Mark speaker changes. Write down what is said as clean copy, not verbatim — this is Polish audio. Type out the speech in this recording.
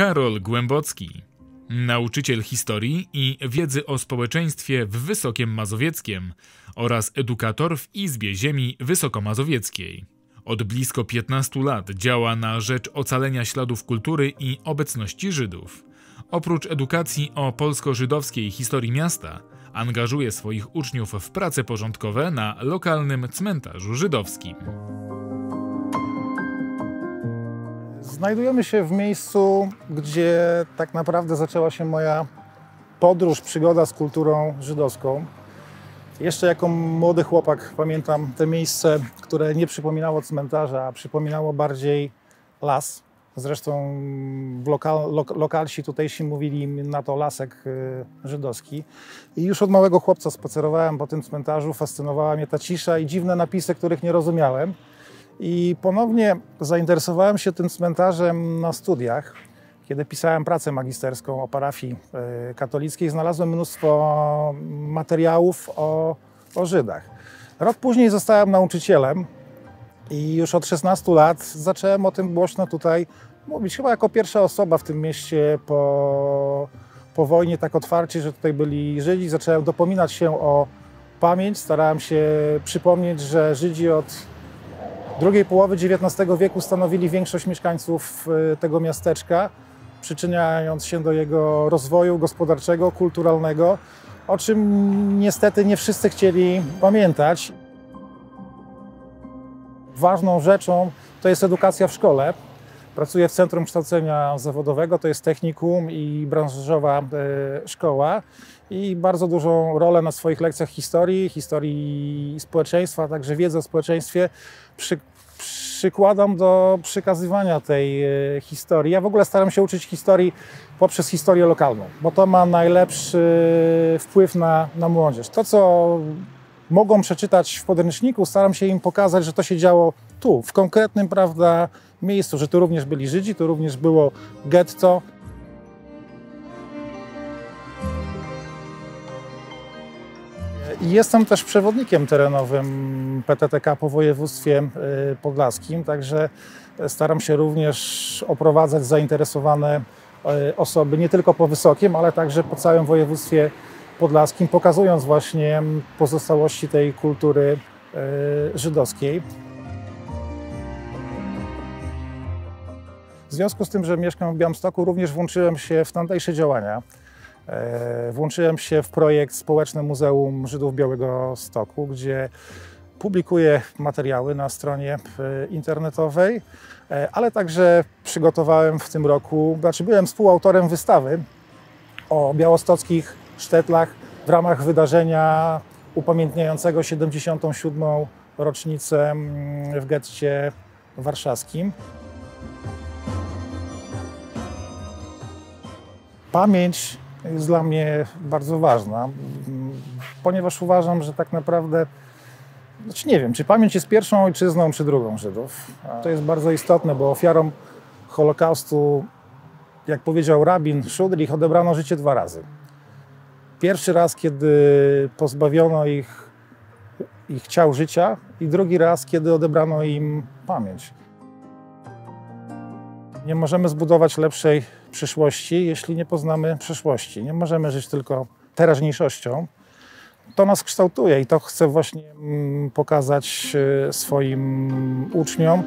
Speaker 1: Karol Głębocki, nauczyciel historii i wiedzy o społeczeństwie w Wysokiem Mazowieckiem oraz edukator w Izbie Ziemi Wysokomazowieckiej. Od blisko 15 lat działa na rzecz ocalenia śladów kultury i obecności Żydów. Oprócz edukacji o polsko-żydowskiej historii miasta, angażuje swoich uczniów w prace porządkowe na lokalnym cmentarzu żydowskim.
Speaker 2: Znajdujemy się w miejscu, gdzie tak naprawdę zaczęła się moja podróż, przygoda z kulturą żydowską. Jeszcze jako młody chłopak pamiętam to miejsce, które nie przypominało cmentarza, a przypominało bardziej las. Zresztą lokalsi tutejsi mówili na to lasek żydowski. I już od małego chłopca spacerowałem po tym cmentarzu, fascynowała mnie ta cisza i dziwne napisy, których nie rozumiałem. I ponownie zainteresowałem się tym cmentarzem na studiach. Kiedy pisałem pracę magisterską o parafii katolickiej, znalazłem mnóstwo materiałów o Żydach. Rok później zostałem nauczycielem i już od 16 lat zacząłem o tym głośno tutaj mówić. Chyba jako pierwsza osoba w tym mieście po wojnie tak otwarcie, że tutaj byli Żydzi. Zacząłem dopominać się o pamięć. Starałem się przypomnieć, że Żydzi od drugiej połowy XIX wieku stanowili większość mieszkańców tego miasteczka, przyczyniając się do jego rozwoju gospodarczego, kulturalnego, o czym niestety nie wszyscy chcieli pamiętać. Ważną rzeczą to jest edukacja w szkole. Pracuję w Centrum Kształcenia Zawodowego, to jest technikum i branżowa szkoła. I bardzo dużą rolę na swoich lekcjach historii społeczeństwa, a także wiedzy o społeczeństwie przykładam do przekazywania tej historii. Ja w ogóle staram się uczyć historii poprzez historię lokalną, bo to ma najlepszy wpływ na młodzież. To, co mogą przeczytać w podręczniku, staram się im pokazać, że to się działo tu, w konkretnym, prawda, miejscu, że tu również byli Żydzi, tu również było getto. Jestem też przewodnikiem terenowym PTTK po województwie podlaskim, także staram się również oprowadzać zainteresowane osoby nie tylko po Wysokiem, ale także po całym województwie podlaskim, pokazując właśnie pozostałości tej kultury żydowskiej. W związku z tym, że mieszkam w Białymstoku, również włączyłem się w tamtejsze działania. Włączyłem się w projekt Społeczne Muzeum Żydów Białegostoku, gdzie publikuję materiały na stronie internetowej, ale także przygotowałem w tym roku, byłem współautorem wystawy o białostockich sztetlach w ramach wydarzenia upamiętniającego 77. rocznicę w getcie warszawskim. Pamięć jest dla mnie bardzo ważna, ponieważ uważam, że tak naprawdę, nie wiem, czy pamięć jest pierwszą ojczyzną, czy drugą Żydów. To jest bardzo istotne, bo ofiarom Holokaustu, jak powiedział rabin Szudrich, odebrano życie 2 razy. Pierwszy raz, kiedy pozbawiono ich ciał życia, i drugi raz, kiedy odebrano im pamięć. Nie możemy zbudować lepszej przyszłości, jeśli nie poznamy przeszłości. Nie możemy żyć tylko teraźniejszością. To nas kształtuje i to chcę właśnie pokazać swoim uczniom.